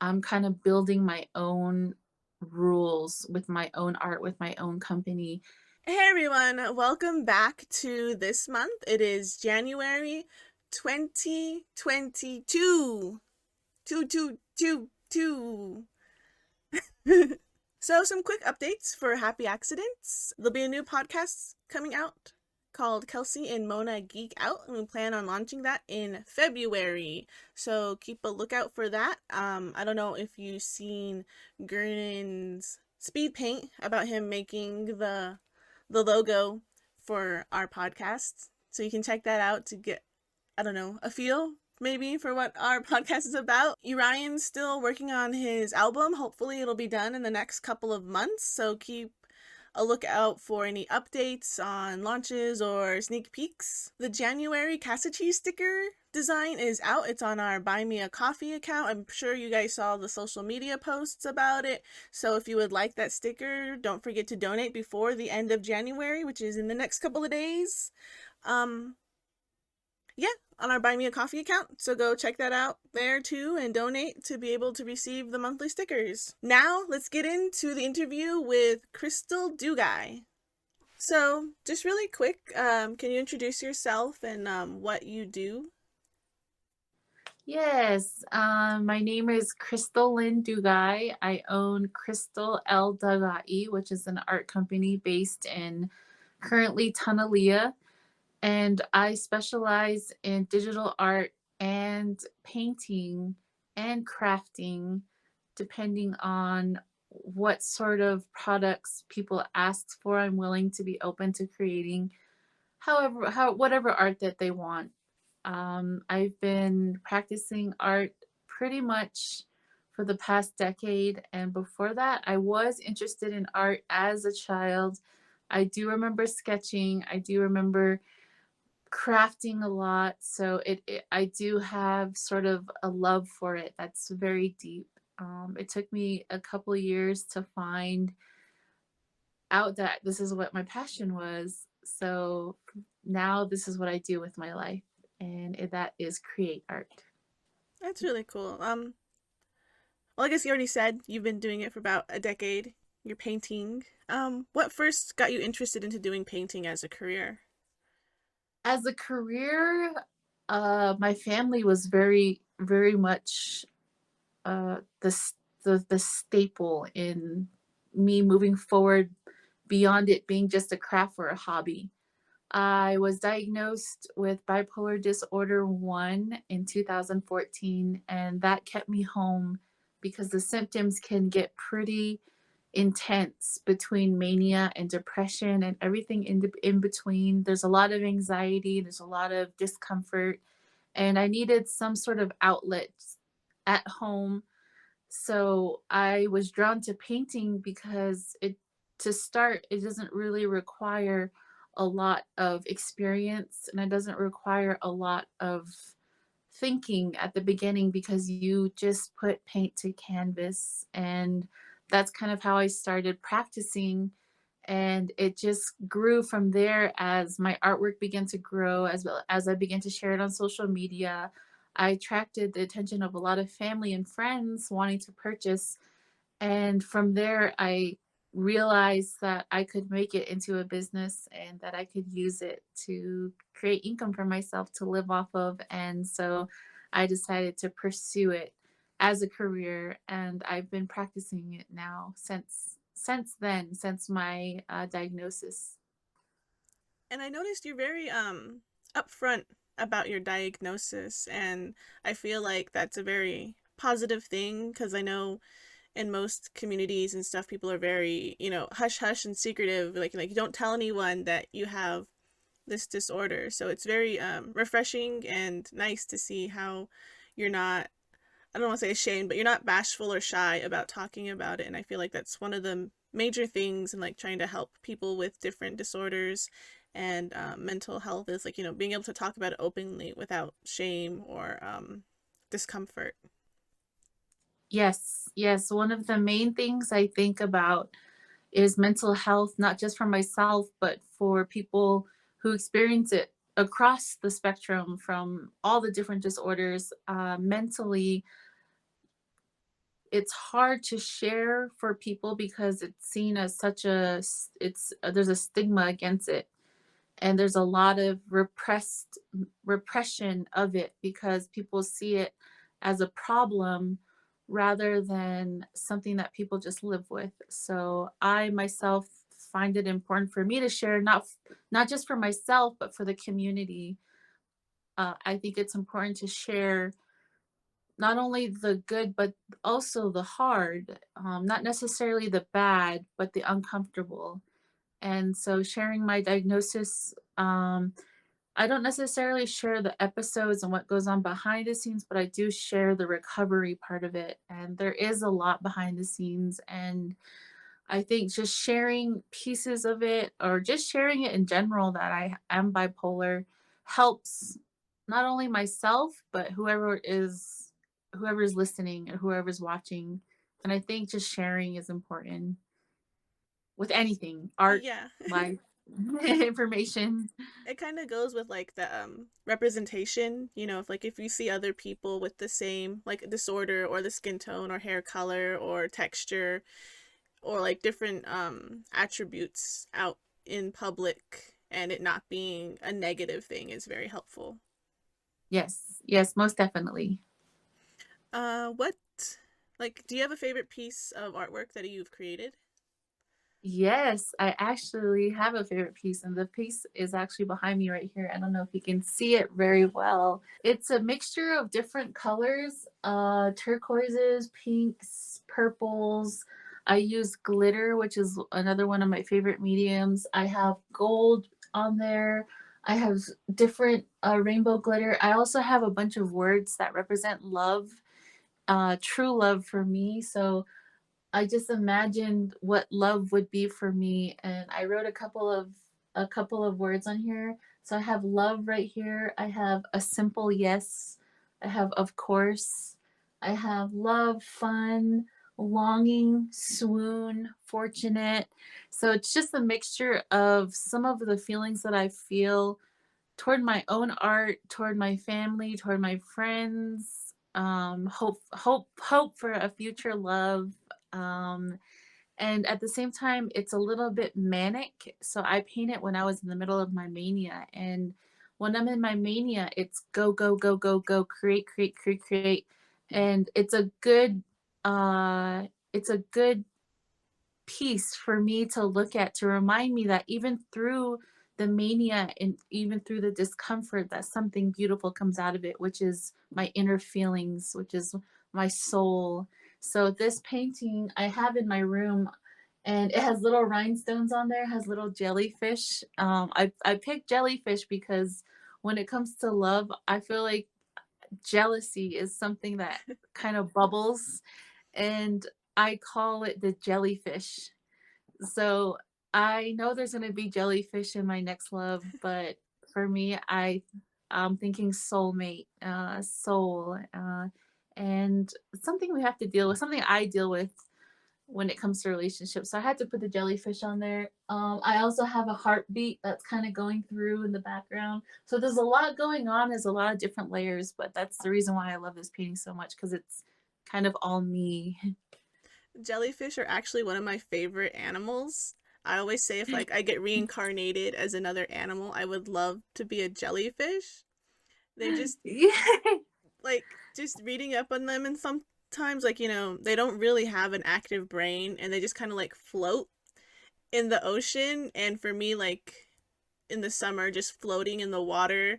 I'm kind of building my own rules with my own art, with my own company. Hey everyone, welcome back to this month. It is January 2022. Two, two, two, two. So, some quick updates for Happy Accidents. There'll be a new podcast coming out called Kelsey and Mona Geek Out, and we plan on launching that in February. So, keep a lookout for that. I don't know if you've seen Gernon's speed paint about him making the logo for our podcast. So you can check that out to get, I don't know, a feel maybe for what our podcast is about. Urian's still working on his album. Hopefully it'll be done in the next couple of months. So keep a lookout for any updates on launches or sneak peeks. The January Casa Cheese sticker design is out. It's on our Buy Me a Coffee account. I'm sure you guys saw the social media posts about it. So if you would like that sticker, don't forget to donate before the end of January, which is in the next couple of days. Um, yeah, on our Buy Me a Coffee account. So go check that out there too and donate to be able to receive the monthly stickers. Now, let's get into the interview with Crystal Dugi. So, just really quick, can you introduce yourself and what you do? Yes, my name is Crystal Dugay. I own Crystal Dugay, which is an art company based in currently Tunalia, and I specialize in digital art and painting and crafting, depending on what sort of products people ask for. I'm willing to be open to creating whatever art that they want. I've been practicing art pretty much for the past decade, and before that, I was interested in art as a child. I do remember sketching. I do remember crafting a lot, so I do have sort of a love for it that's very deep. It took me a couple years to find out that this is what my passion was. So now this is what I do with my life, and that is create art. That's really cool. Well, I guess you already said you've been doing it for about a decade. You're painting. What first got you interested into doing painting as a career? As a career, my family was very much the staple in me moving forward beyond it being just a craft or a hobby. I was diagnosed with bipolar disorder 1 in 2014, and that kept me home because the symptoms can get pretty intense between mania and depression and everything in between. There's a lot of anxiety, there's a lot of discomfort, and I needed some sort of outlet at home. So I was drawn to painting because to start, it doesn't really require a lot of experience, and it doesn't require a lot of thinking at the beginning because you just put paint to canvas. And that's kind of how I started practicing. And it just grew from there as my artwork began to grow, as well as I began to share it on social media. I attracted the attention of a lot of family and friends wanting to purchase. And from there, I realized that I could make it into a business and that I could use it to create income for myself to live off of. And so I decided to pursue it as a career, and I've been practicing it now since then, since my diagnosis. And I noticed you're very upfront about your diagnosis, and I feel like that's a very positive thing because I know in most communities and stuff people are very, hush hush and secretive, like you don't tell anyone that you have this disorder. So it's very refreshing and nice to see how you're not, I don't want to say ashamed, but you're not bashful or shy about talking about it. And I feel like that's one of the major things in like trying to help people with different disorders and mental health is like, being able to talk about it openly without shame or discomfort. Yes, yes. One of the main things I think about is mental health, not just for myself, but for people who experience it across the spectrum from all the different disorders. Mentally, it's hard to share for people because it's seen as such a it's there's a stigma against it, and there's a lot of repression of it because people see it as a problem rather than something that people just live with. So I myself find it important for me to share, not just for myself but for the community. I think it's important to share not only the good but also the hard, not necessarily the bad but the uncomfortable. And so sharing my diagnosis, I don't necessarily share the episodes and what goes on behind the scenes, but I do share the recovery part of it. And there is a lot behind the scenes. And I think just sharing pieces of it or just sharing it in general that I am bipolar helps not only myself, but whoever is listening and whoever's watching. And I think just sharing is important with anything, art, Yeah. life, information. It kind of goes with like the representation, if like if you see other people with the same like disorder or the skin tone or hair color or texture or like different attributes out in public and it not being a negative thing is very helpful. Yes, yes, most definitely. What like do you have a favorite piece of artwork that you've created? Yes, I actually have a favorite piece, and the piece is actually behind me right here. I don't know if you can see it very well. It's a mixture of different colors, turquoises, pinks, purples. I use glitter, which is another one of my favorite mediums. I have gold on there. I have different rainbow glitter. I also have a bunch of words that represent love, true love for me. So I just imagined what love would be for me, and I wrote a couple of words on here. So I have love right here. I have a simple yes. I have of course. I have love, fun, longing, swoon, fortunate. So it's just a mixture of some of the feelings that I feel toward my own art, toward my family, toward my friends, hope for a future love. Um, and at the same time, it's a little bit manic. So I paint it when I was in the middle of my mania. And when I'm in my mania, it's go, go, go, go, go, create, create, create, create. And it's a good piece for me to look at to remind me that even through the mania and even through the discomfort that something beautiful comes out of it, which is my inner feelings, which is my soul. So this painting I have in my room, and it has little rhinestones on there, has little jellyfish. I picked jellyfish because when it comes to love, I feel like jealousy is something that kind of bubbles, and I call it the jellyfish. So I know there's gonna be jellyfish in my next love, but for me, I'm thinking soulmate, soul, and something we have to deal with, something I deal with when it comes to relationships. So I had to put the jellyfish on there. I also have a heartbeat that's kind of going through in the background. So there's a lot going on. There's a lot of different layers, but that's the reason why I love this painting so much because it's kind of all me. Jellyfish are actually one of my favorite animals. I always say if like I get reincarnated as another animal, I would love to be a jellyfish. They just Yeah. like just reading up on them and sometimes like they don't really have an active brain and they just kind of like float in the ocean and for me like in the summer just floating in the water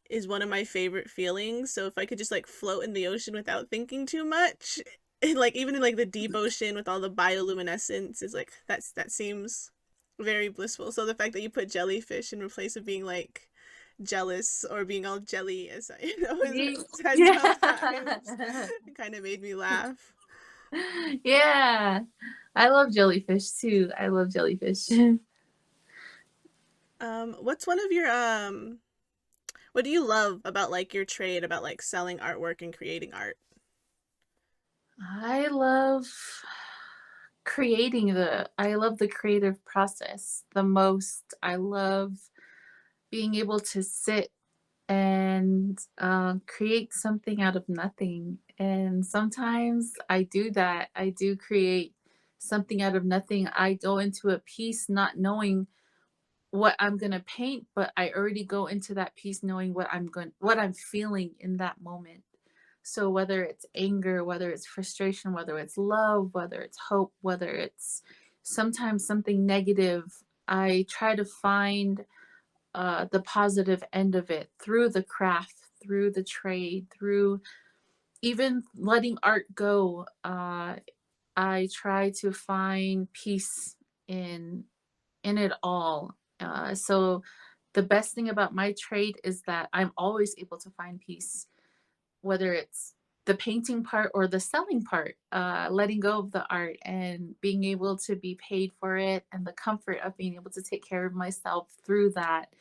is one of my favorite feelings. So if I could just like float in the ocean without thinking too much, and, like even in like the deep ocean with all the bioluminescence is like that seems very blissful. So the fact that you put jellyfish in place of being like jealous or being all jelly as Ye is said sometimes yeah. it kind of made me laugh. Yeah. I love jellyfish too. I love jellyfish. What's one of your what do you love about like your trade about like selling artwork and creating art? I love I love the creative process the most. I love being able to sit. and create something out of nothing. And sometimes I do that. I do create something out of nothing. I go into a piece not knowing what I'm gonna paint, but I already go into that piece knowing what I'm feeling in that moment. So whether it's anger, whether it's frustration, whether it's love, whether it's hope, whether it's sometimes something negative, I try to find the positive end of it through the craft, through the trade, through even letting art go. I try to find peace in in it all. So the best thing about my trade is that I'm always able to find peace, whether it's the painting part or the selling part, letting go of the art and being able to be paid for it and the comfort of being able to take care of myself through that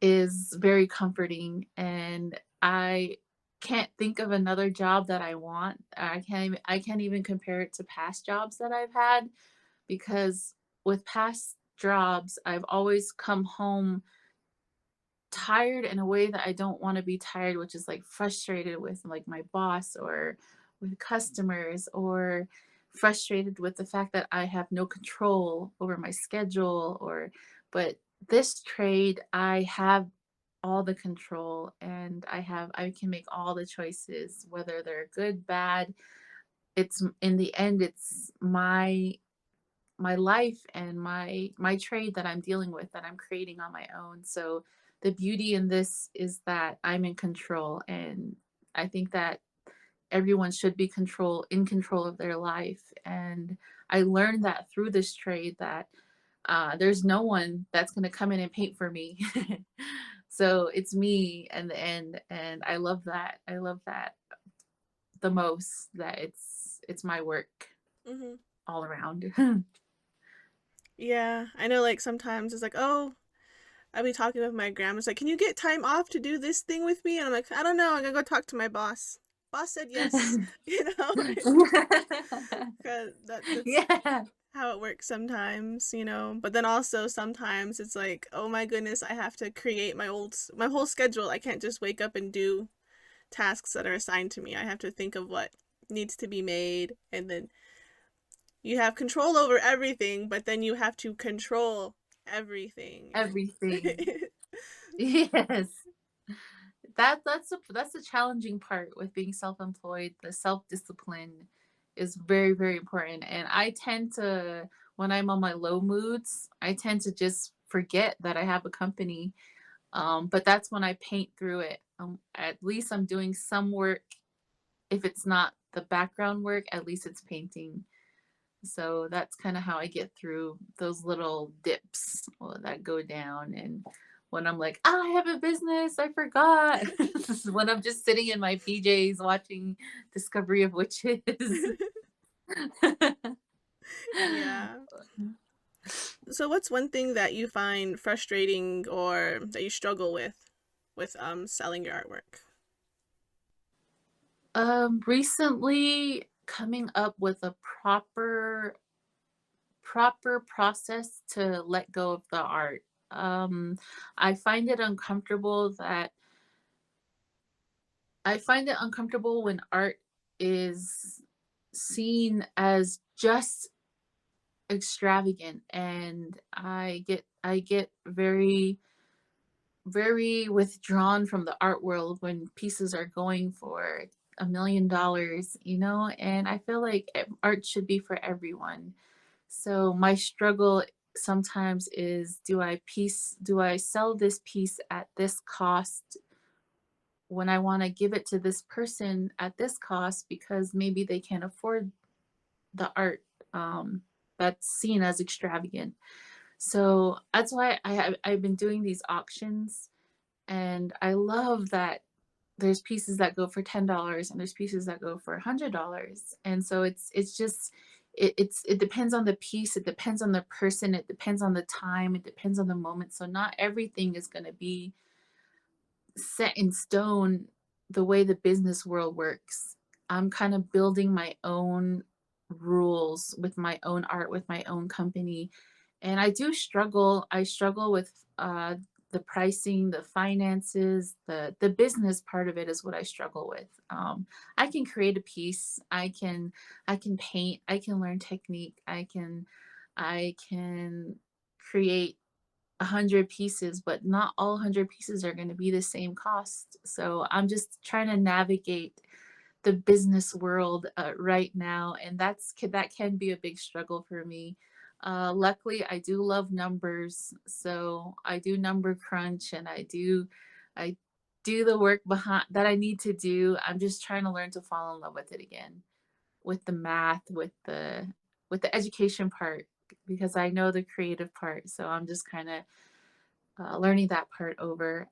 is very comforting. And I can't think of another job that I want. I can't even compare it to past jobs that I've had because with past jobs, I've always come home tired in a way that I don't want to be tired, which is like frustrated with like my boss or with customers or frustrated with the fact that I have no control over my schedule or but this trade I have all the control and I can make all the choices whether they're good, bad. It's in the end it's my life and my trade that I'm dealing with that I'm creating on my own. So the beauty in this is that I'm in control and I think that everyone should be in control of their life and I learned that through this trade that there's no one that's going to come in and paint for me. So it's me in the end and I love that the most that it's my work Hmm. all around. Yeah, I know. Like sometimes it's like, oh, I'll be talking with my grandma. It's like, can you get time off to do this thing with me? And I'm like, I don't know. I'm gonna go talk to my boss. Boss said yes. You know, because that's Yeah, how it works sometimes. But then also sometimes it's like, oh my goodness, I have to create my whole schedule. I can't just wake up and do tasks that are assigned to me. I have to think of what needs to be made, and then you have control over everything, but then you have to control everything. everything. And Yes. That's the challenging part with being self-employed. The self-discipline is very, very important. And I tend to, when I'm on my low moods, I tend to just forget that I have a company. But that's when I paint through it. At least I'm doing some work. If it's not the background work, at least it's painting. So that's kind of how I get through those little dips that go down. And when I'm like, I have a business, I forgot. When I'm just sitting in my PJs watching Discovery of Witches. yeah. So what's one thing that you find frustrating or that you struggle with selling your artwork? Recently coming up with a proper process to let go of the art. I find it uncomfortable that I find it uncomfortable when art is seen as just extravagant and I get very very withdrawn from the art world when pieces are going for $1 million, you know, and I feel like art should be for everyone. So my struggle sometimes is do I sell this piece at this cost when I want to give it to this person at this cost because maybe they can't afford the art um, that's seen as extravagant. So that's why I've been doing these auctions, and I love that there's pieces that go for $10 and there's pieces that go for $100, and so it's just it depends on the piece, it depends on the person, it depends on the time, it depends on the moment. So not everything is going to be set in stone the way the business world works. I'm kind of building my own rules with my own art, with my own company. And I do struggle. I struggle with the pricing, the finances, the business part of it is what I struggle with. I can create a piece. I can paint. I can learn technique. I can create 100 pieces, but not all 100 pieces are going to be the same cost. So I'm just trying to navigate the business world right now, and that can be a big struggle for me. Luckily, I do love numbers, so I do number crunch, and I do the work behind that I need to do. I'm just trying to learn to fall in love with it again, with the math, with the education part, because I know the creative part. So I'm just kind of learning that part over.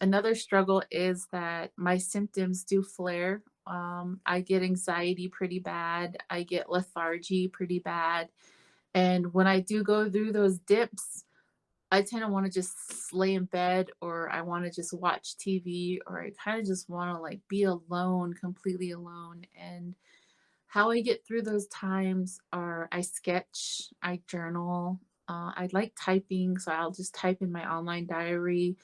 Another struggle is that my symptoms do flare. I get anxiety pretty bad. I get lethargy pretty bad. And when I do go through those dips, I tend to want to just lay in bed, or I want to just watch TV, or I kind of just want to like be alone, completely alone. And how I get through those times are I sketch, I journal. I like typing, so I'll just type in my online diary.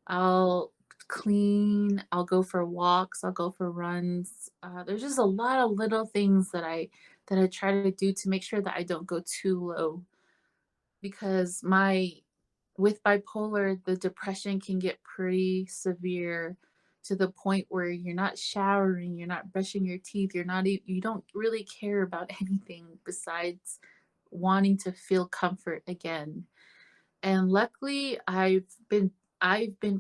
I'll clean, I'll go for walks, I'll go for runs. There's just a lot of little things that I try to do to make sure that I don't go too low, because my with bipolar, the depression can get pretty severe, to the point where you're not showering, you're not brushing your teeth, you don't really care about anything besides wanting to feel comfort again. And luckily, I've been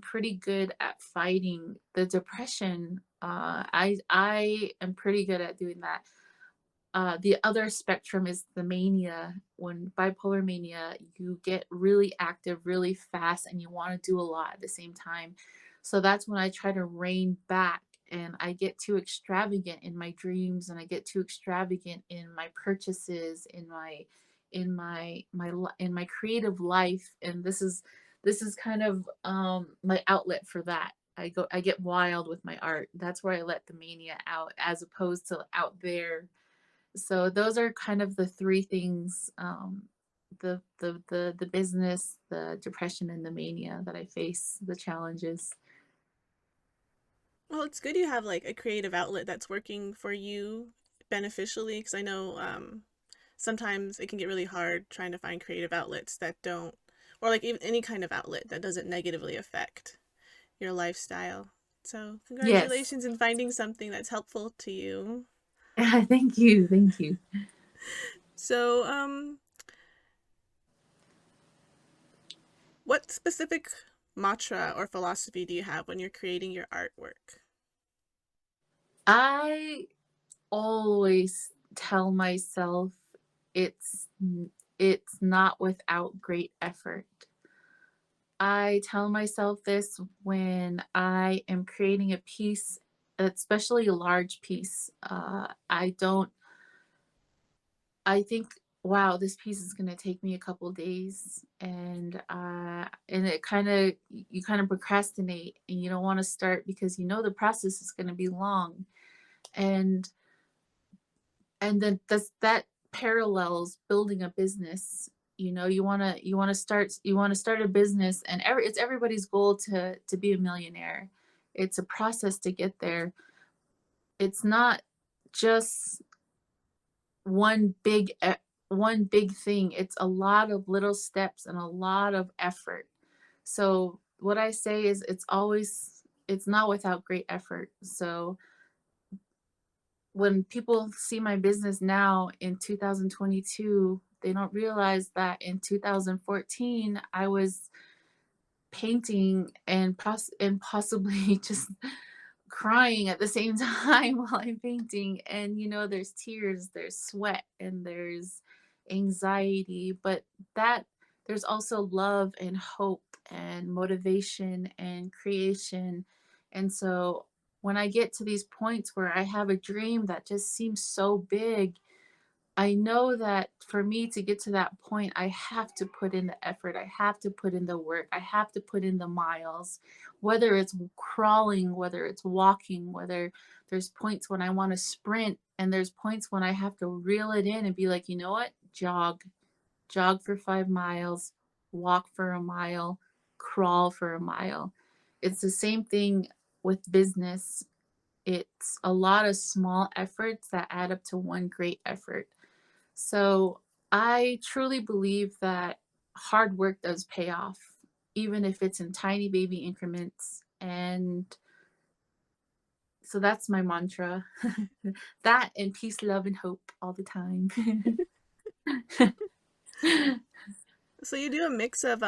pretty good at fighting the depression. I am pretty good at doing that. The other spectrum is the mania. When bipolar mania, you get really active really fast and you want to do a lot at the same time. So that's when I try to rein back, and I get too extravagant in my dreams, and I get too extravagant in my purchases, in my creative life. And this is kind of my outlet for that. I get wild with my art. That's where I let the mania out, as opposed to out there. So those are kind of the three things, the business, the depression, and the mania that I face, the challenges. Well, it's good you have like a creative outlet that's working for you beneficially, because I know sometimes it can get really hard trying to find creative outlets that don't, or like even any kind of outlet that doesn't negatively affect your lifestyle. So, Yes. congratulations in finding something that's helpful to you. Thank you. Thank you. So, what specific mantra or philosophy do you have when you're creating your artwork? I always tell myself it's not without great effort. I tell myself this when I am creating a piece, especially a large piece. I think, wow, this piece is gonna take me a couple days, and it kind of you kind of procrastinate, and you don't want to start because you know the process is gonna be long, and then that parallels building a business. You want to start a business, and it's everybody's goal to be a millionaire. It's a process to get there. It's not just one big one big thing. It's a lot of little steps and a lot of effort. So what I say is it's not without great effort. So when people see my business now in 2022, they don't realize that in 2014 I was painting and possibly just crying at the same time while I'm painting. And there's tears, there's sweat, and there's anxiety, but that there's also love and hope and motivation and creation. And so when I get to these points where I have a dream that just seems so big, I know that for me to get to that point, I have to put in the effort. I have to put in the work. I have to put in the miles, whether it's crawling, whether it's walking, whether there's points when I want to sprint, and there's points when I have to reel it in and be like, what? Jog for 5 miles, walk for a mile, crawl for a mile. It's the same thing with business. It's a lot of small efforts that add up to one great effort. So I truly believe that hard work does pay off, even if it's in tiny baby increments. And so that's my mantra. That and peace, love, and hope all the time. So you do a mix of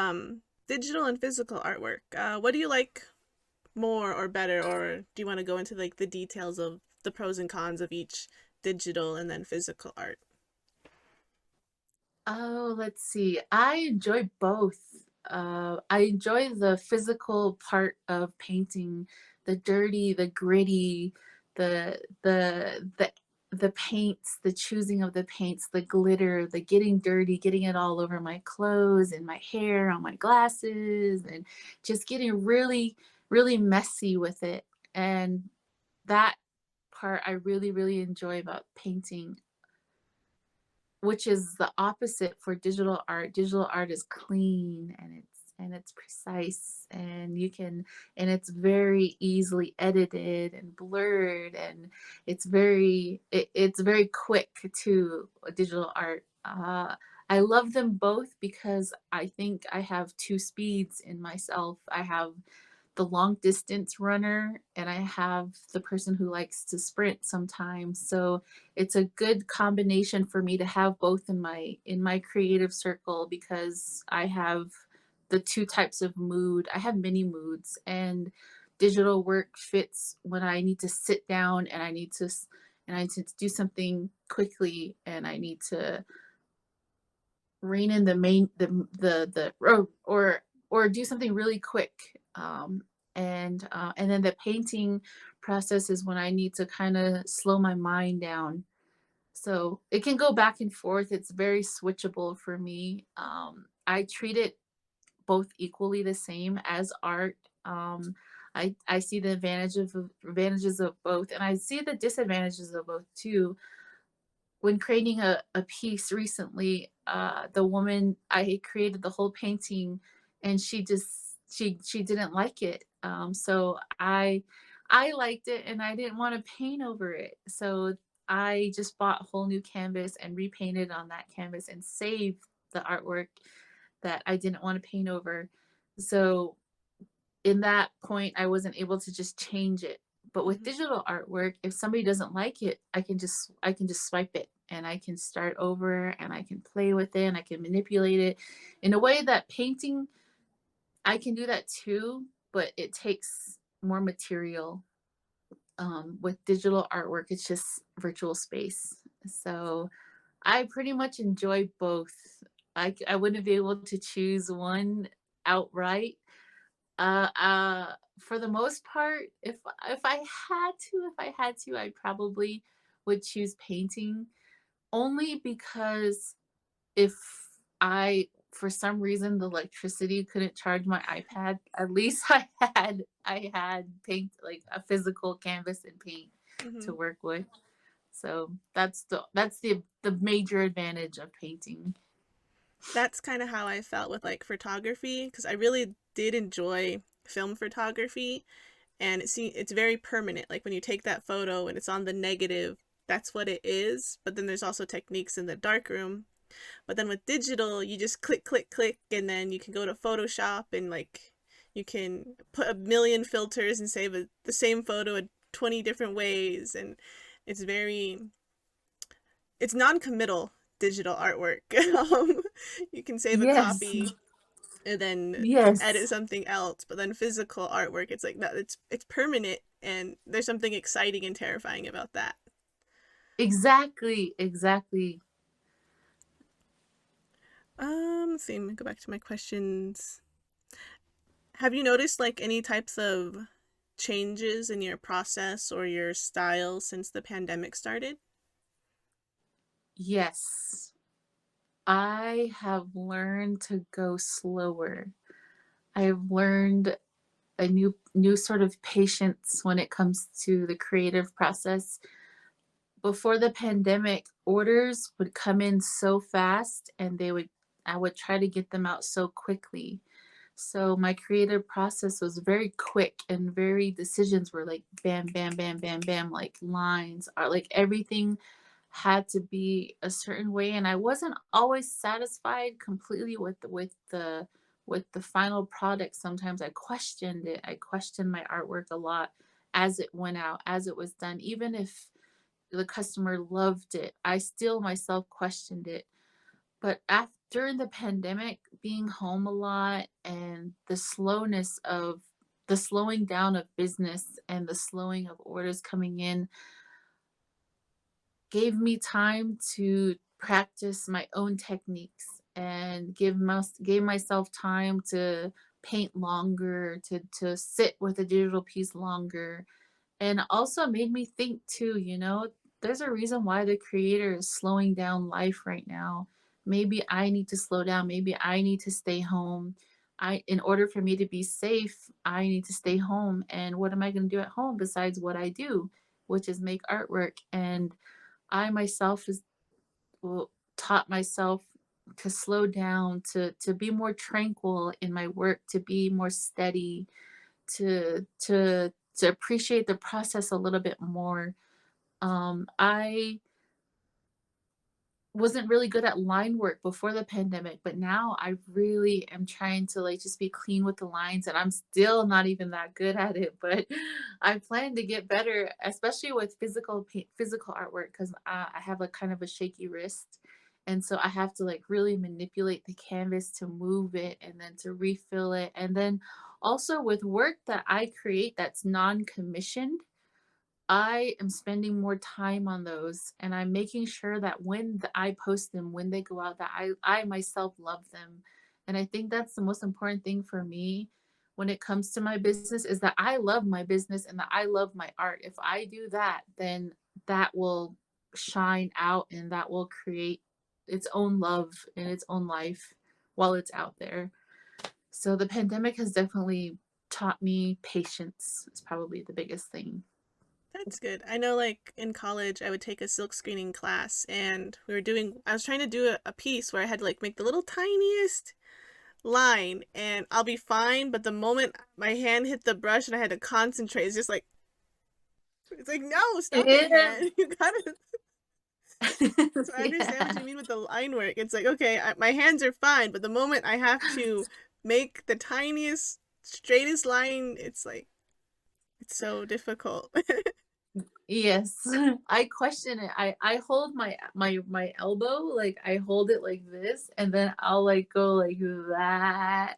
digital and physical artwork. What do you like more or better, or do you want to go into like the details of the pros and cons of each digital and then physical art? Oh, let's see. I enjoy both. I enjoy the physical part of painting, the dirty, the gritty, the the the the paints, the choosing of the paints, the glitter, the getting dirty, getting it all over my clothes and my hair, on my glasses, and just getting really, really messy with it. And that part I really, really enjoy about painting, which is the opposite for digital art. Digital art is clean and it's precise and you can and it's very easily edited and blurred and it's very quick to digital art. I love them both because I think I have two speeds in myself. I have the long distance runner and I have the person who likes to sprint sometimes. So it's a good combination for me to have both in my creative circle because I have the two types of mood. I have many moods and digital work fits when I need to sit down and I need to do something quickly and I need to rein in the main the or do something really quick. And then the painting process is when I need to kind of slow my mind down. So it can go back and forth. It's very switchable for me. I treat it both equally the same as art. I see the advantages of both, and I see the disadvantages of both too. When creating a piece recently, the woman I had created the whole painting and she didn't like it. So I liked it and I didn't want to paint over it. So I just bought a whole new canvas and repainted on that canvas and saved the artwork that I didn't want to paint over. So in that point, I wasn't able to just change it. But with Hmm. digital artwork, if somebody doesn't like it, I can just swipe it and I can start over and I can play with it and I can manipulate it in a way that painting I can do that too, but it takes more material. With digital artwork, it's just virtual space. So I pretty much enjoy both. I wouldn't be able to choose one outright. For the most part, if I had to, I probably would choose painting only because if I for some reason the electricity couldn't charge my iPad, at least I had paint like a physical canvas and paint Hmm. to work with. So that's the major advantage of painting. That's kind of how I felt with like photography because I really did enjoy film photography, and it's very permanent. Like when you take that photo and it's on the negative, that's what it is. But then there's also techniques in the darkroom. But then with digital, you just click, click, click, and then you can go to Photoshop and like you can put a million filters and save the same photo in 20 different ways, and it's very it's non-committal digital artwork. You can save a Yes. copy and then edit Yes. something else, but then physical artwork, it's like that. It's permanent, and there's something exciting and terrifying about that. Exactly. Exactly. Let's see. Let me go back to my questions. Have you noticed like any types of changes in your process or your style since the pandemic started? Yes. I have learned to go slower. I have learned a new sort of patience when it comes to the creative process. Before the pandemic, orders would come in so fast and they would I would try to get them out so quickly. So my creative process was very quick and very decisions were like bam, bam, bam, bam, bam, like lines are like everything had to be a certain way. And I wasn't always satisfied completely with the final product. Sometimes I questioned it. I questioned my artwork a lot as it went out, as it was done. Even if the customer loved it, I still myself questioned it. But after the pandemic, being home a lot and the slowing down of business and the slowing of orders coming in gave me time to practice my own techniques and gave myself time to paint longer, to sit with a digital piece longer, and also made me think too, there's a reason why the creator is slowing down life right now. Maybe I need to slow down. Maybe I need to stay home. In order for me to be safe, I need to stay home. And what am I going to do at home besides what I do, which is make artwork? And I myself is well, taught myself to slow down, to be more tranquil in my work, to be more steady, to appreciate the process a little bit more. I wasn't really good at line work before the pandemic, but now I really am trying to like just be clean with the lines, and I'm still not even that good at it, but I plan to get better, especially with physical artwork because I have a kind of a shaky wrist. And so I have to like really manipulate the canvas to move it and then to refill it. And then also with work that I create that's non-commissioned, I am spending more time on those, and I'm making sure that I post them, when they go out, that I myself love them. And I think that's the most important thing for me when it comes to my business is that I love my business and that I love my art. If I do that, then that will shine out and that will create its own love in its own life while it's out there. So the pandemic has definitely taught me patience. It's probably the biggest thing. That's good. I know, like, in college, I would take a silk screening class, and I was trying to do a piece where I had to, like, make the little tiniest line, and I'll be fine, but the moment my hand hit the brush and I had to concentrate, it's like, no, stop it, Yeah. hand. You gotta. So I understand what Yeah. you mean with the line work. It's like, okay, my hands are fine, but the moment I have to make the tiniest, straightest line, it's so difficult. Yes. I question it. I hold my elbow, like I hold it like this, and then I'll like go like that.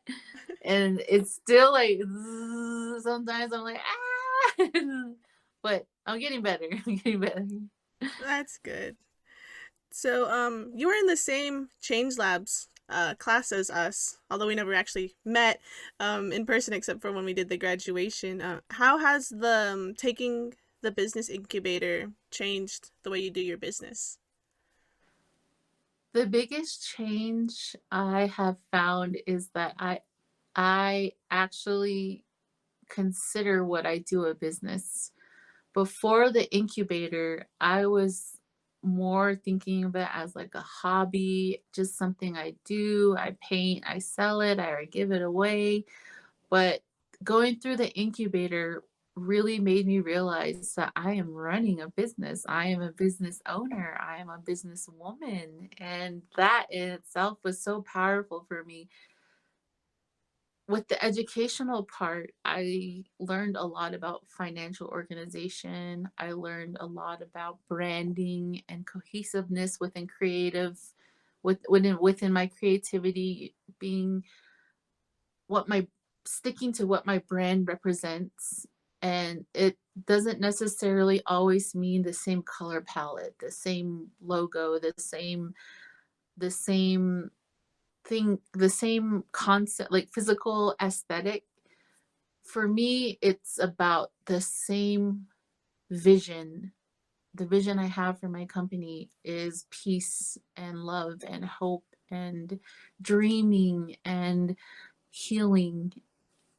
And it's still like sometimes I'm like ah but I'm getting better. I'm getting better. That's good. So, you were in the same Change Labs class as us, although we never actually met in person except for when we did the graduation. How has the taking the business incubator changed the way you do your business? The biggest change I have found is that I actually consider what I do a business. Before the incubator, I was more thinking of it as like a hobby, just something I do. I paint, I sell it, I give it away. But going through the incubator really made me realize that I am running a business. I am a business owner. I am a businesswoman. And that in itself was so powerful for me. With the educational part, I learned a lot about financial organization. I learned a lot about branding and cohesiveness within my creativity, being what my sticking to what my brand represents. And it doesn't necessarily always mean the same color palette, the same logo, the same thing, the same concept, like physical aesthetic. For me, it's about the same vision. The vision I have for my company is peace and love and hope and dreaming and healing.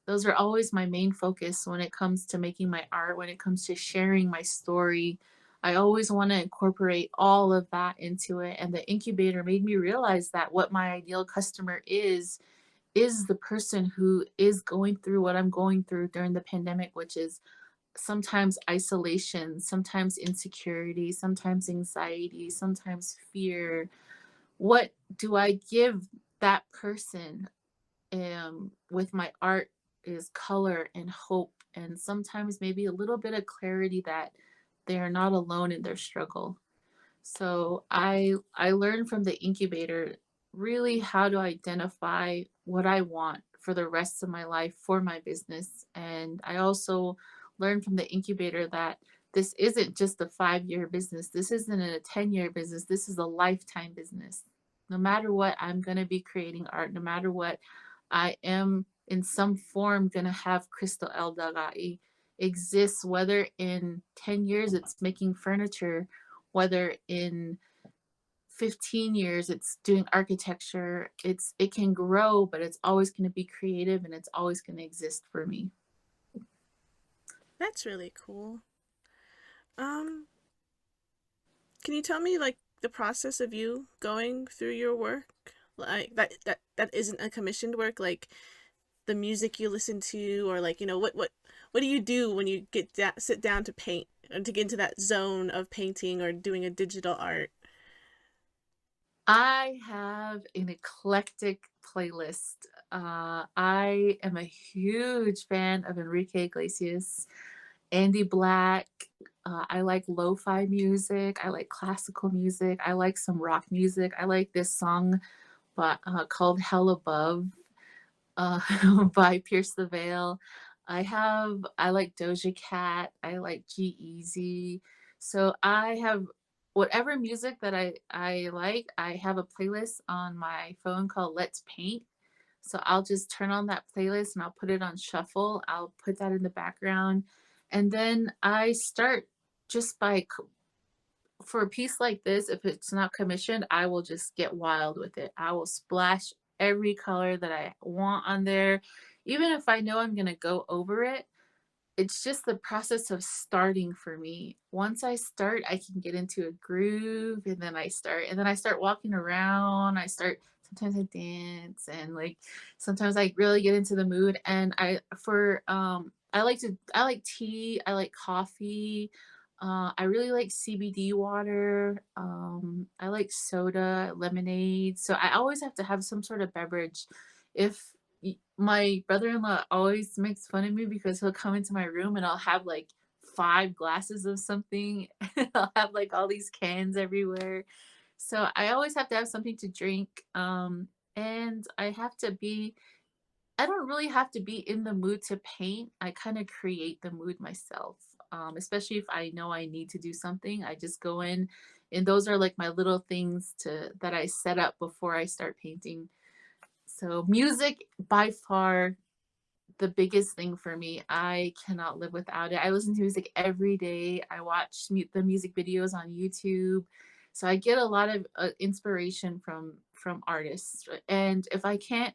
Those are always my main focus when it comes to making my art, when it comes to sharing my story. I always want to incorporate all of that into it. And the incubator made me realize that what my ideal customer is is the person who is going through what I'm going through during the pandemic, which is sometimes isolation, sometimes insecurity, sometimes anxiety, sometimes fear. What do I give that person with my art is color and hope, and sometimes maybe a little bit of clarity that they are not alone in their struggle. So I learned from the incubator really how to identify what I want for the rest of my life for my business. And I also learned from the incubator that this isn't just a 5-year business. This isn't a 10-year business. This is a lifetime business. No matter what, I'm going to be creating art. No matter what, I am in some form going to have Crystal Dugi exists, whether in 10 years it's making furniture, whether in 15 years it's doing architecture. It can grow, but it's always going to be creative and it's always going to exist for me. That's really cool. Um, can you tell me like the process of you going through your work? Like that isn't a commissioned work, like the music you listen to, or like, what do you do when you sit down to paint or to get into that zone of painting or doing a digital art? I have an eclectic playlist. I am a huge fan of Enrique Iglesias, Andy Black. I like lo-fi music. I like classical music. I like some rock music. I like this song called Hell Above uh, by Pierce the Veil. I like Doja Cat. I like G Easy. So I have whatever music that I like. I have a playlist on my phone called Let's Paint. So I'll just turn on that playlist and I'll put it on shuffle. I'll put that in the background, and then I start just by for a piece like this, if it's not commissioned, I will just get wild with it. I will splash every color that I want on there. Even if I know I'm going to go over it, it's just the process of starting for me. Once I start, I can get into a groove and then I start walking around. Sometimes I dance and like sometimes I really get into the mood and I like tea, I like coffee. I really like CBD water. I like soda, lemonade. So I always have to have some sort of beverage. If My brother-in-law always makes fun of me because he'll come into my room and I'll have like 5 glasses of something. I'll have like all these cans everywhere. So I always have to have something to drink. And I don't really have to be in the mood to paint. I kind of create the mood myself. Especially if I know I need to do something, I just go in and those are like my little things that I set up before I start painting. So music by far the biggest thing for me. I cannot live without it. I listen to music every day. I watch the music videos on YouTube. So I get a lot of inspiration from artists. And if I can't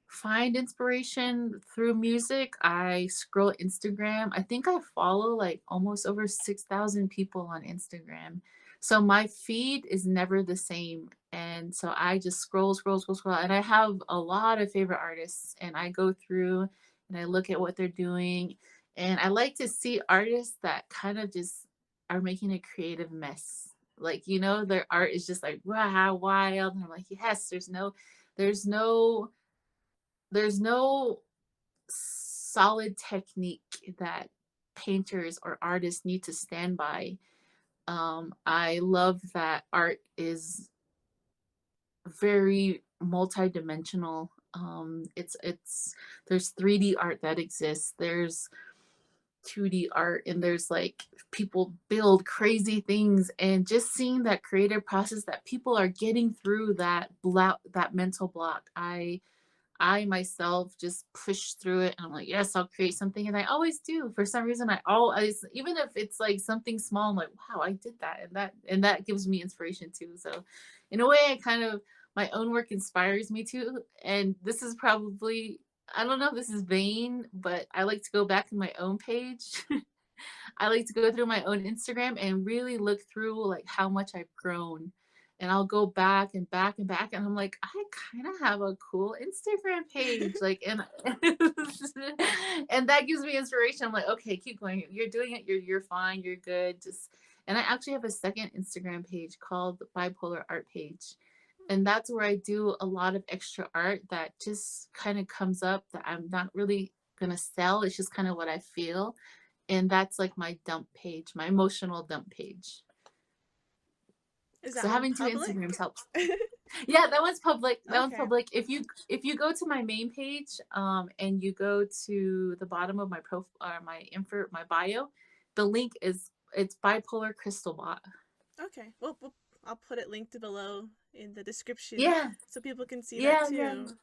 find inspiration through music, I scroll Instagram. I think I follow like almost over 6,000 people on Instagram. So my feed is never the same. And so I just scroll, scroll, scroll, scroll. And I have a lot of favorite artists, and I go through and I look at what they're doing. And I like to see artists that kind of just are making a creative mess. Like, their art is just like, wow, wild. And I'm like, yes, there's no there's no solid technique that painters or artists need to stand by. I love that art is very multidimensional. It's there's 3D art that exists. There's 2D art, and there's like people build crazy things, and just seeing that creative process that people are getting through that mental block. I myself just push through it and I'm like, yes, I'll create something. And I always do. For some reason, I always, even if it's like something small, I'm like, wow, I did that. And that gives me inspiration too. So in a way, my own work inspires me too. And this is probably, I don't know if this is vain, but I like to go back in my own page. I like to go through my own Instagram and really look through like how much I've grown. and I'll go back and back and back, and I'm like, I kind of have a cool Instagram page, like, and and that gives me inspiration. I'm like, okay, keep going. You're doing it. You're fine. You're good. Just and I actually have a second Instagram page called the Bipolar Art Page, and that's where I do a lot of extra art that just kind of comes up that I'm not really gonna sell. It's just kind of what I feel, and that's like my dump page, my emotional dump page. Is So that one having two public? Instagrams helps. Yeah, that one's public. That one's Okay. public. If you go to my main page, and you go to the bottom of my profile or my bio, the link is it's bipolar crystal bot. Okay. Well, I'll put it linked below in the description Yeah, so people can see that yeah, yeah. too.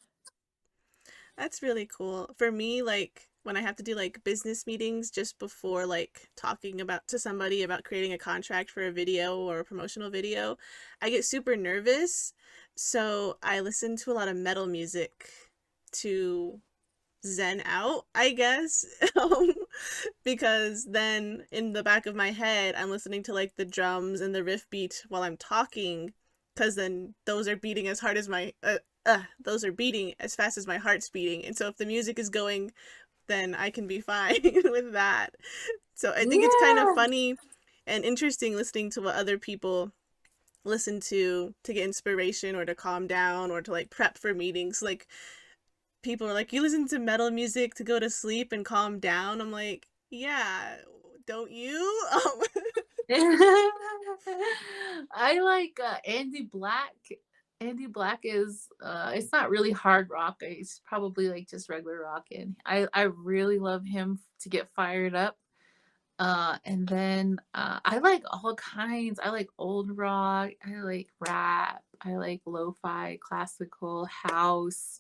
That's really cool. For me, like when I have to do like business meetings just before like talking about to somebody about creating a contract for a video or a promotional video, I get super nervous. So I listen to a lot of metal music to zen out, I guess. Because then in the back of my head, I'm listening to like the drums and the riff beat while I'm talking, because then those are beating as hard as those are beating as fast as my heart's beating. And so if the music is going, then I can be fine with that. So I think it's kind of Yeah. funny and interesting listening to what other people listen to get inspiration or to calm down or to like prep for meetings. Like people are like, you listen to metal music to go to sleep and calm down. I'm like, yeah, don't you? I like Andy Black. Andy Black is it's not really hard rock. It's probably like just regular rock, and I really love him to get fired up. And then I like all kinds. I like old rock. I like rap. I like lo-fi, classical, house.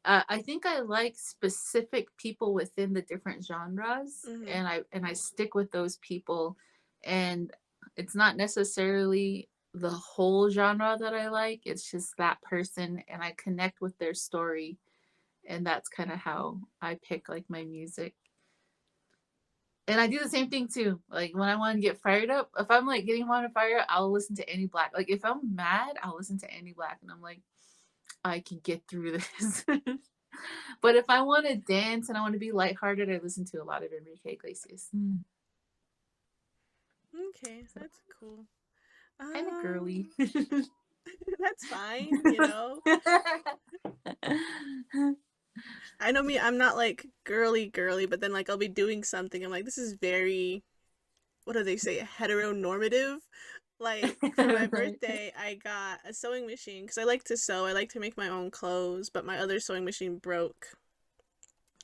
I think I like specific people within the different genres, Hmm. and I stick with those people. And it's not necessarily the whole genre that I like. It's just that person, and I connect with their story, and that's kind of how I pick like my music. And I do the same thing too. Like when I want to get fired up, if I'm like getting on fire, I'll listen to Annie Black. Like if I'm mad, I'll listen to Annie Black, and I'm like, I can get through this. But if I want to dance and I want to be lighthearted, I listen to a lot of Enrique Iglesias. Okay, So that's cool. kind of Um, girly. that's fine. I know me, I'm not like girly, but then like I'll be doing something. I'm like, this is very, what do they say, heteronormative. Like for my Right. birthday, I got a sewing machine because I like to sew. I like to make my own clothes, but my other sewing machine broke.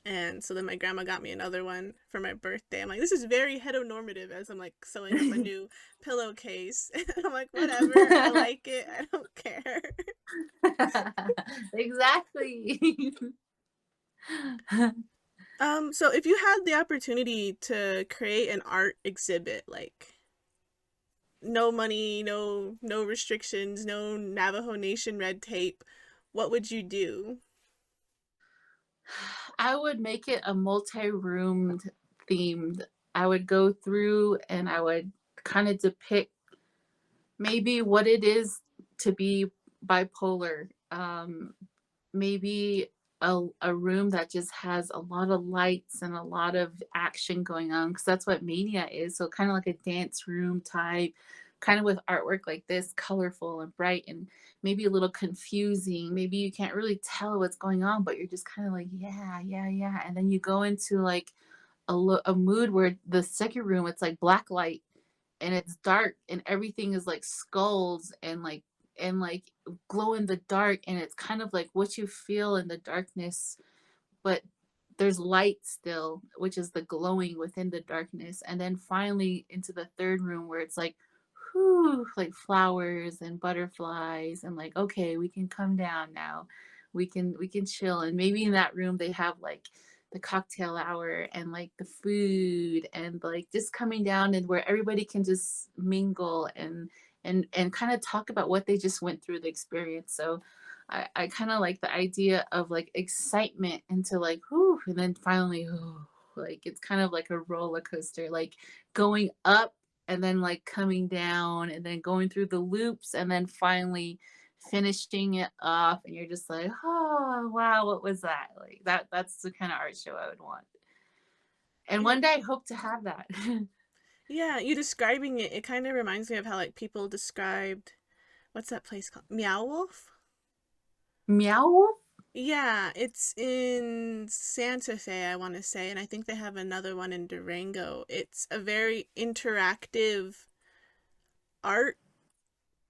And so then my grandma got me another one for my birthday. I'm like, this is very heteronormative as I'm like sewing up a new pillowcase. And I'm like, whatever, I like it, I don't care. Exactly. So if you had the opportunity to create an art exhibit, like no money, no restrictions, no Navajo Nation red tape, what would you do? I would make it a multi-roomed themed. I would go through and I would kind of depict maybe what it is to be bipolar. Maybe a room that just has a lot of lights and a lot of action going on because that's what mania is. So kind of like a dance room type, kind of with artwork like this, colorful and bright and maybe a little confusing. Maybe you can't really tell what's going on, but you're just kind of like, yeah, yeah, yeah. And then you go into like a mood where the second room, it's like black light and it's dark and everything is like skulls and like glow in the dark, and it's kind of like what you feel in the darkness, but there's light still, which is the glowing within the darkness. And then finally into the third room where it's like whoo, like flowers and butterflies and like okay, we can come down now. We can chill. And maybe in that room they have like the cocktail hour and like the food and like just coming down and where everybody can just mingle and kind of talk about what they just went through the experience. So I kind of like the idea of like excitement into like whoo, and then finally whoo, like it's kind of like a roller coaster, like going up and then like coming down and then going through the loops and then finally finishing it off, and you're just like, oh wow, what was that? Like that's the kind of art show I would want. And You, one day I hope to have that. yeah, you describing it, it kind of reminds me of how like people described what's that place called? Meow Wolf? Meow. Yeah, it's in Santa Fe, I want to say, and I think they have another one in Durango. It's a very interactive art,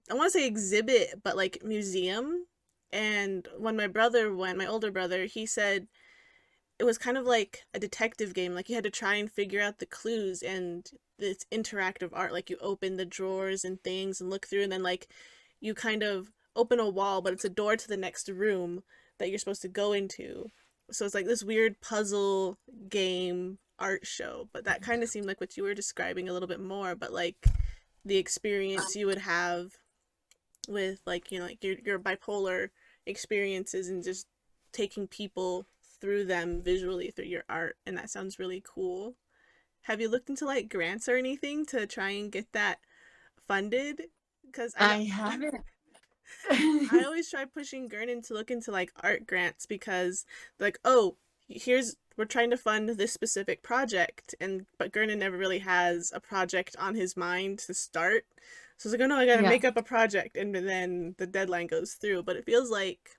I want to say exhibit, but like museum. And when my brother went, my older brother, he said it was kind of like a detective game. Like you had to try and figure out the clues, and it's interactive art. Like you open the drawers and things and look through, and then like you kind of open a wall, but it's a door to the next room that you're supposed to go into. So it's like this weird puzzle game art show. But that kind of seemed like what you were describing a little bit more, but like the experience you would have with like, you know, like your bipolar experiences and just taking people through them visually through your art, and that sounds really cool. Have you looked into like grants or anything to try and get that funded? Because I know I haven't. I always try pushing Gernon to look into like art grants because like, oh, here's we're trying to fund this specific project, and but Gernon never really has a project on his mind to start. So it's like, oh no, I gotta Yeah. make up a project, and then the deadline goes through. But it feels like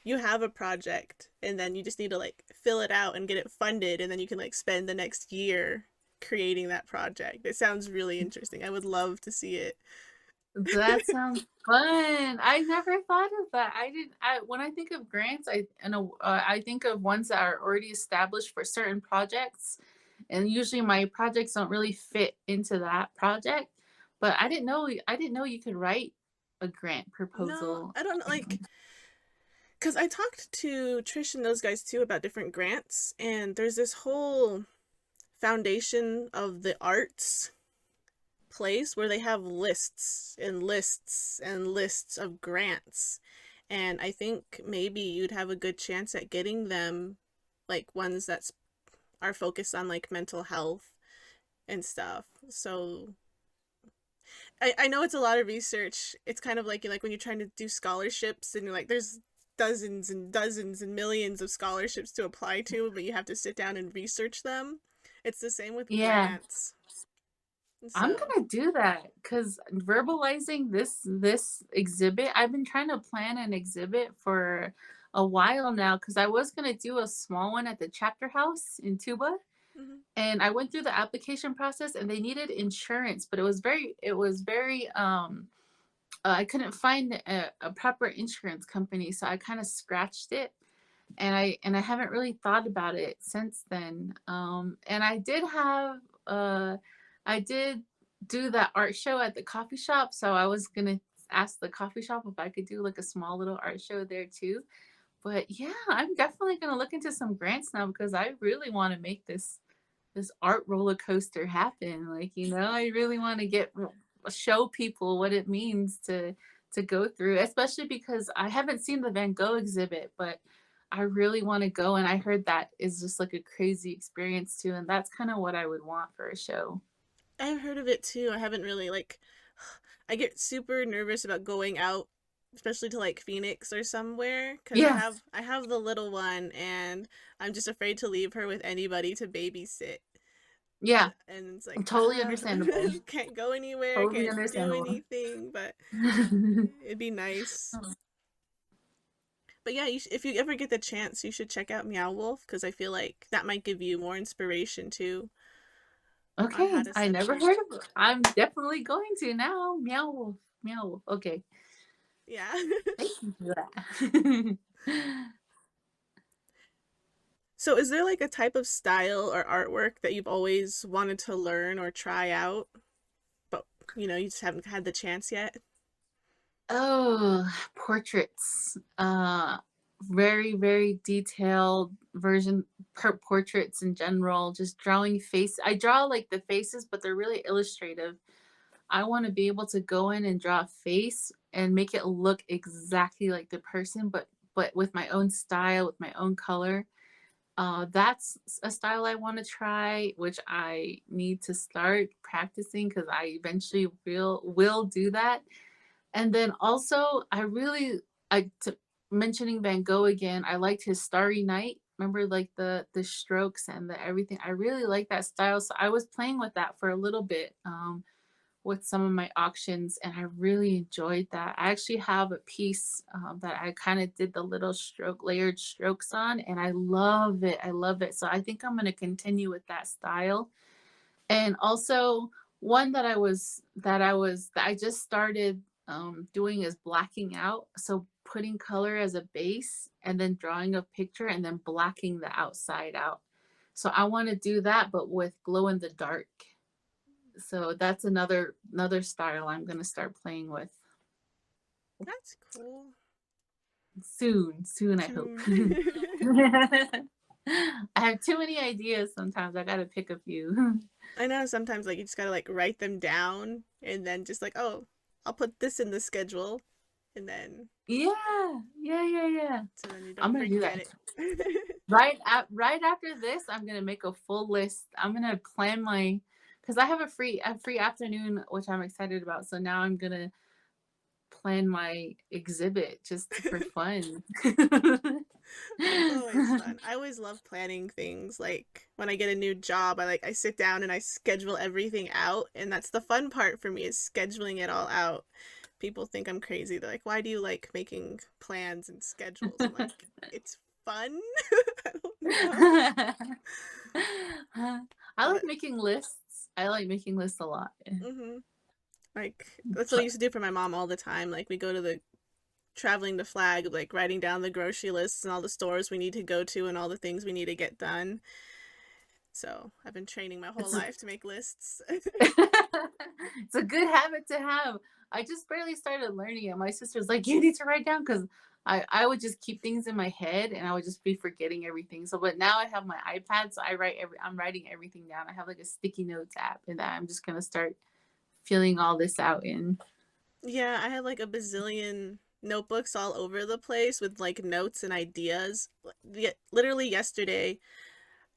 you have a project, and then you just need to like fill it out and get it funded, and then you can like spend the next year creating that project. It sounds really interesting. I would love to see it. That sounds fun. I never thought of that. I didn't. When I think of grants, I think of ones that are already established for certain projects, and usually my projects don't really fit into that project. But I didn't know. I didn't know you could write a grant No, proposal. I don't know, like because I talked to Trish and those guys too about different grants, and there's this whole foundation of the arts place where they have lists and lists and lists of grants. And I think maybe you'd have a good chance at getting them, like ones that are focused on like mental health and stuff. So I know it's a lot of research. It's kind of like when you're trying to do scholarships and you're like there's dozens and dozens and millions of scholarships to apply to, but you have to sit down and research them. It's the same with Yeah. grants. I'm So, gonna do that because verbalizing this exhibit, I've been trying to plan an exhibit for a while now because I was gonna do a small one at the chapter house in Tuba. mhm. And I went through the application process and they needed insurance, but it was very I couldn't find a proper insurance company, so I kind of scratched it, and I haven't really thought about it since then. And I did do that art show at the coffee shop, so I was gonna ask the coffee shop if I could do like a small little art show there too. But yeah, I'm definitely gonna look into some grants now because I really want to make this art roller coaster happen. Like, I really want to show people what it means to go through, especially because I haven't seen the Van Gogh exhibit, but I really want to go, and I heard that is just like a crazy experience too, and that's kind of what I would want for a show. I've heard of it too. I haven't really like I get super nervous about going out, especially to like Phoenix or somewhere cuz Yeah. I have the little one and I'm just afraid to leave her with anybody to babysit. Yeah. And it's like Totally understandable. can't go anywhere, Totally can't do understandable. anything, but it'd be nice. But yeah, if you ever get the chance, you should check out Meow Wolf because I feel like that might give you more inspiration too on how Okay, to I set never up. heard of it. I'm definitely going to now. Meow wolf, meow wolf. Okay, Yeah. thank you for that. So is there like a type of style or artwork that you've always wanted to learn or try out, but you just haven't had the chance yet? Oh, portraits. Very, very detailed portraits in general. Just drawing face. I draw like the faces, but they're really illustrative. I want to be able to go in and draw a face and make it look exactly like the person, but with my own style, with my own color. That's a style I want to try, which I need to start practicing because I eventually will do that. And then also, mentioning Van Gogh again, I liked his Starry Night. Remember, like the strokes and the everything. I really like that style, so I was playing with that for a little bit. With some of my auctions, and I really enjoyed that. I actually have a piece that I kind of did the little layered strokes on, and I love it. I love it. So I think I'm going to continue with that style. And also one that I just started doing is blacking out. So putting color as a base and then drawing a picture and then blacking the outside out. So I want to do that, but with glow in the dark. So that's another style I'm gonna start playing with That's cool. soon I hope. Soon. I have too many ideas sometimes. I gotta pick a few. I know sometimes like you just gotta like write them down and then just like, oh, I'll put this in the schedule and then Yeah. so then you I'm don't gonna do forget that. it. Right after this, I'm gonna make a full list. I'm gonna plan my because I have a free afternoon, which I'm excited about. So now I'm gonna plan my exhibit just for fun. That's always fun. I always love planning things. Like when I get a new job, I sit down and I schedule everything out, and that's the fun part for me is scheduling it all out. People think I'm crazy. They're like, "Why do you like making plans and schedules?" I'm like, "It's fun." I don't know. I like But making lists. I like making lists a lot. mhm. Like that's what I used to do for my mom all the time. Like we go to the traveling to Flag, like writing down the grocery lists and all the stores we need to go to and all the things we need to get done. So I've been training my whole It's a, life to make lists. it's a good habit to have. I just barely started learning it. My sister's like, you need to write down because I would just keep things in my head and I would just be forgetting everything. So, but now I have my iPad, so I'm writing everything down. I have like a sticky notes app, and I'm just gonna start filling all this out in. Yeah, I had like a bazillion notebooks all over the place with like notes and ideas. Literally yesterday,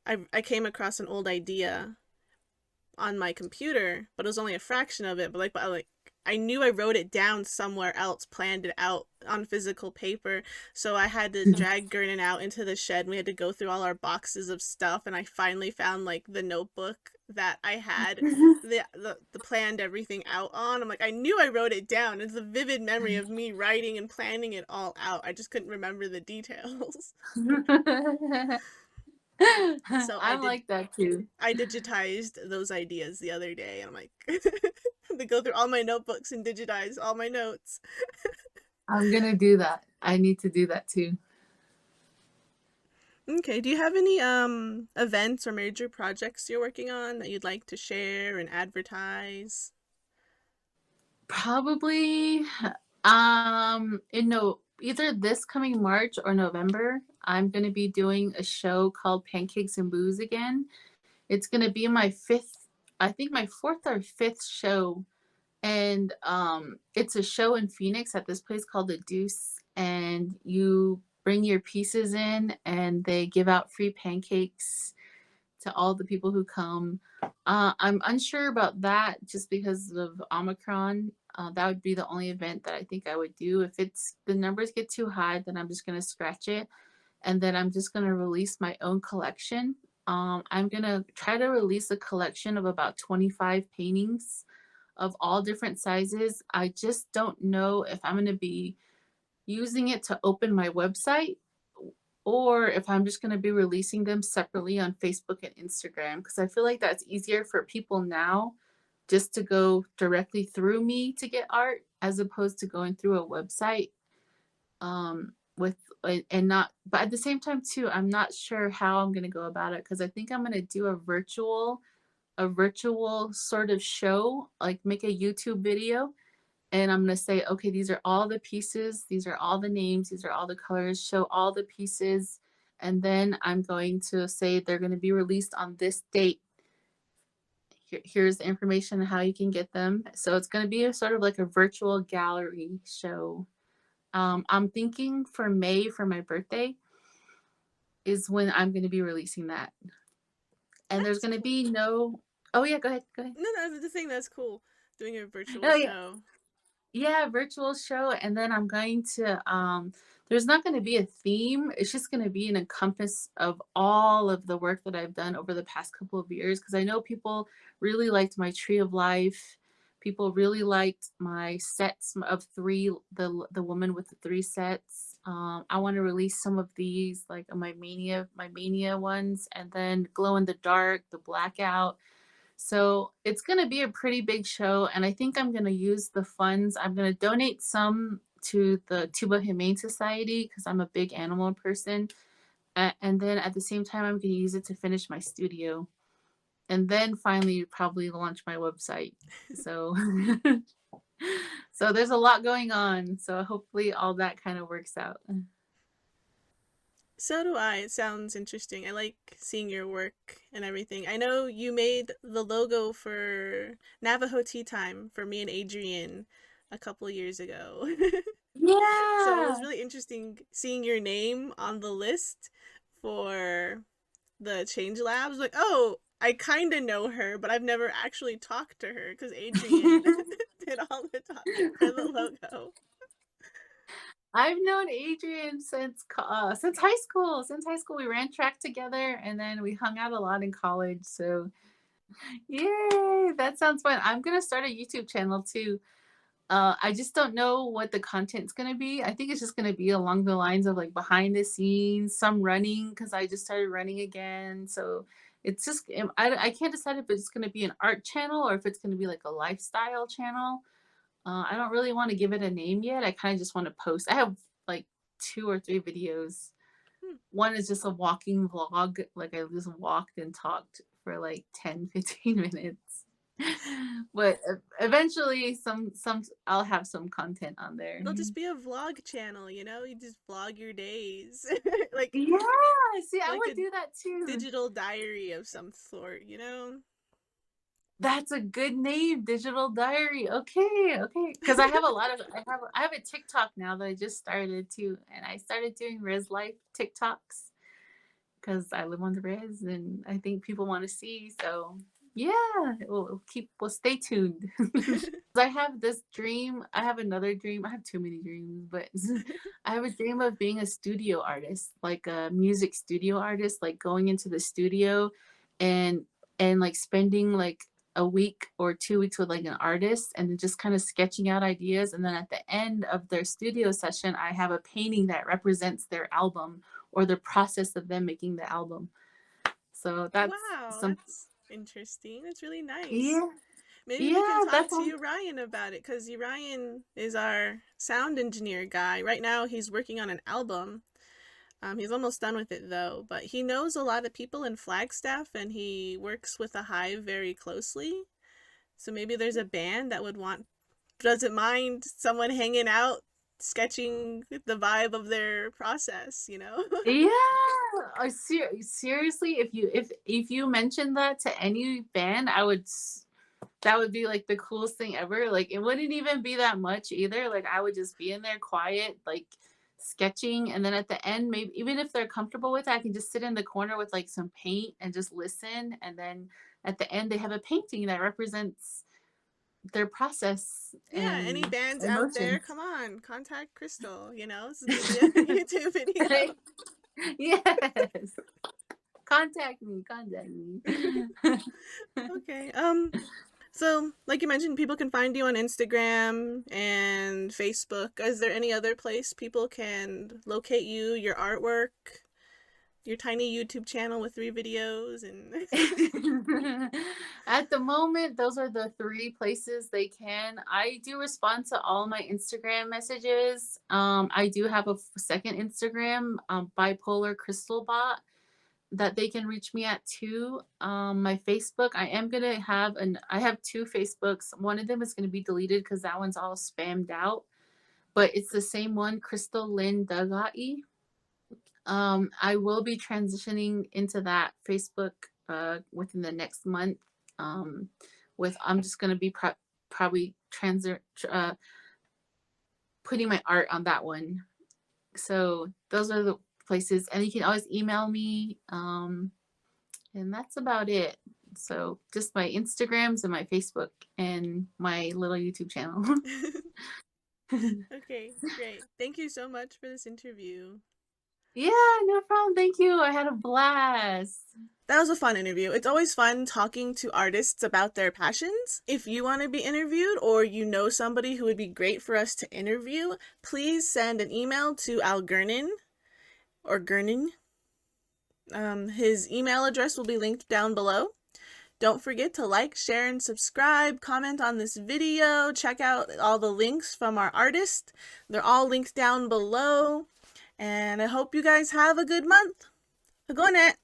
I came across an old idea on my computer, but it was only a fraction of it. But I knew I wrote it down somewhere else, planned it out on physical paper. So I had to drag Gurnan out into the shed. And we had to go through all our boxes of stuff, and I finally found like the notebook that I had the planned everything out on. I'm like, I knew I wrote it down. It's a vivid memory of me writing and planning it all out. I just couldn't remember the details. So I'm like that too. I digitized those ideas the other day, and I'm like, to go through all my notebooks and digitize all my notes. I'm gonna do that. I need to do that too. Okay, do you have any events or major projects you're working on that you'd like to share and advertise? Probably in no either this coming March or November, I'm gonna be doing a show called Pancakes and Booze again. It's gonna be my fifth, I think my fourth or fifth show. And it's a show in Phoenix at this place called the Deuce, and you bring your pieces in and they give out free pancakes to all the people who come. I'm unsure about that just because of Omicron. That would be the only event that I think I would do. If it's the numbers get too high, then I'm just gonna scratch it, and then I'm just gonna release my own collection. I'm gonna try to release a collection of about 25 paintings of all different sizes. I just don't know if I'm gonna be using it to open my website or if I'm just going to be releasing them separately on Facebook and Instagram because I feel like that's easier for people now just to go directly through me to get art as opposed to going through a website with and not but at the same time too I'm not sure how I'm going to go about it because I think I'm going to do a virtual sort of show, like make a YouTube video, and I'm going to say, okay, these are all the pieces, these are all the names, these are all the colors, show all the pieces. And then I'm going to say they're going to be released on this date. Here's the information on how you can get them. So it's going to be a sort of like a virtual gallery show. I'm thinking for May for my birthday. is when I'm going to be releasing that. And there's That's going to cool. be no. Oh yeah, go ahead. Go ahead. No, no, the thing that's cool. Doing a virtual Oh yeah. show. Yeah, virtual show, and then I'm going to there's not going to be a theme. It's just going to be an encompass of all of the work that I've done over the past couple of years because I know people really liked my tree of life. People really liked my sets of three, the woman with the three sets. I want to release some of these, like my mania ones, and then glow in the dark, the blackout. So it's going to be a pretty big show. And I think I'm going to use the funds. I'm going to donate some to the Tuba Humane Society because I'm a big animal person. And then at the same time, I'm going to use it to finish my studio. And then finally, probably launch my website. So, so there's a lot going on. So hopefully, all that kind of works out. So do I. It sounds interesting. I like seeing your work and everything. I know you made the logo for Navajo Tea Time for me and Adrian a couple years ago. So it was Yeah. really interesting seeing your name on the list for the Change Labs. Like, oh, I kind of know her, but I've never actually talked to her because Adrian did all the talking for the logo. I've known Adrian since high school. Since high school, we ran track together, and then we hung out a lot in college. So, yay! That sounds fun. I'm gonna start a YouTube channel too. I just don't know what the content's gonna be. I think it's just gonna be along the lines of like behind the scenes, some running because I just started running again. So it's just I can't decide if it's gonna be an art channel or if it's gonna be like a lifestyle channel. I don't really want to give it a name yet. I kind of just want to post. I have like two or three videos. Hmm. One is just a walking vlog. Like I just walked and talked for like 10, 15 minutes. But eventually some I'll have some content on there. It'll just be a vlog channel, you know? You just vlog your days. like Yeah, see, I like would a do that too. digital diary of some sort, you know? That's a good name, digital diary. Okay, okay. Because I have a lot of I have a TikTok now that I just started too, and I started doing res life TikToks because I live on the res, and I think people want to see. So yeah, we'll stay tuned. I have this dream. I have another dream. I have too many dreams, but I have a dream of being a studio artist, like a music studio artist, like going into the studio and like spending like a week or 2 weeks with like an artist and then just kind of sketching out ideas. And then at the end of their studio session, I have a painting that represents their album or the process of them making the album. So that's Wow, some, that's interesting. That's really nice. yeah, Maybe we can yeah, talk that's to all. Urian about it because Urian is our sound engineer guy. Right now, he's working on an album. He's almost done with it though, but he knows a lot of people in Flagstaff and he works with the Hive very closely. So maybe there's a band that doesn't mind someone hanging out, sketching the vibe of their process, you know? Yeah. Seriously, if you mentioned that to any band, that would be like the coolest thing ever. Like it wouldn't even be that much either. Like I would just be in there quiet, like sketching, and then at the end, maybe even if they're comfortable with it, I can just sit in the corner with like some paint and just listen. And then at the end, they have a painting that represents their process Yeah, any and bands out there, emotions. come on, contact Crystal, you know? This is gonna be a YouTube video. Yes. Contact me, contact me. Okay. So like you mentioned, people can find you on Instagram and Facebook. Is there any other place people can locate you, your artwork, your tiny YouTube channel with 3 videos and At the moment, those are the three places they can. I do respond to all my Instagram messages. I do have a second Instagram, bipolar crystal bot that they can reach me at too. My Facebook, I am gonna have I have two Facebooks. One of them is gonna be deleted because that one's all spammed out, but it's the same one, Crystal Lynn Dugay. I will be transitioning into that Facebook within the next month. Um, I'm just gonna be probably putting my art on that one. So those are the places. And you can always email me. And that's about it. So just my Instagrams and my Facebook and my little YouTube channel. Okay, great. Thank you so much for this interview. Yeah, no problem. Thank you. I had a blast. That was a fun interview. It's always fun talking to artists about their passions. If you want to be interviewed or you know somebody who would be great for us to interview, please send an email to Al Gurnin or Gurnin. His email address will be linked down below. Don't forget to like, share, and subscribe, comment on this video, check out all the links from our artist. They're all linked down below. And I hope you guys have a good month. Go net!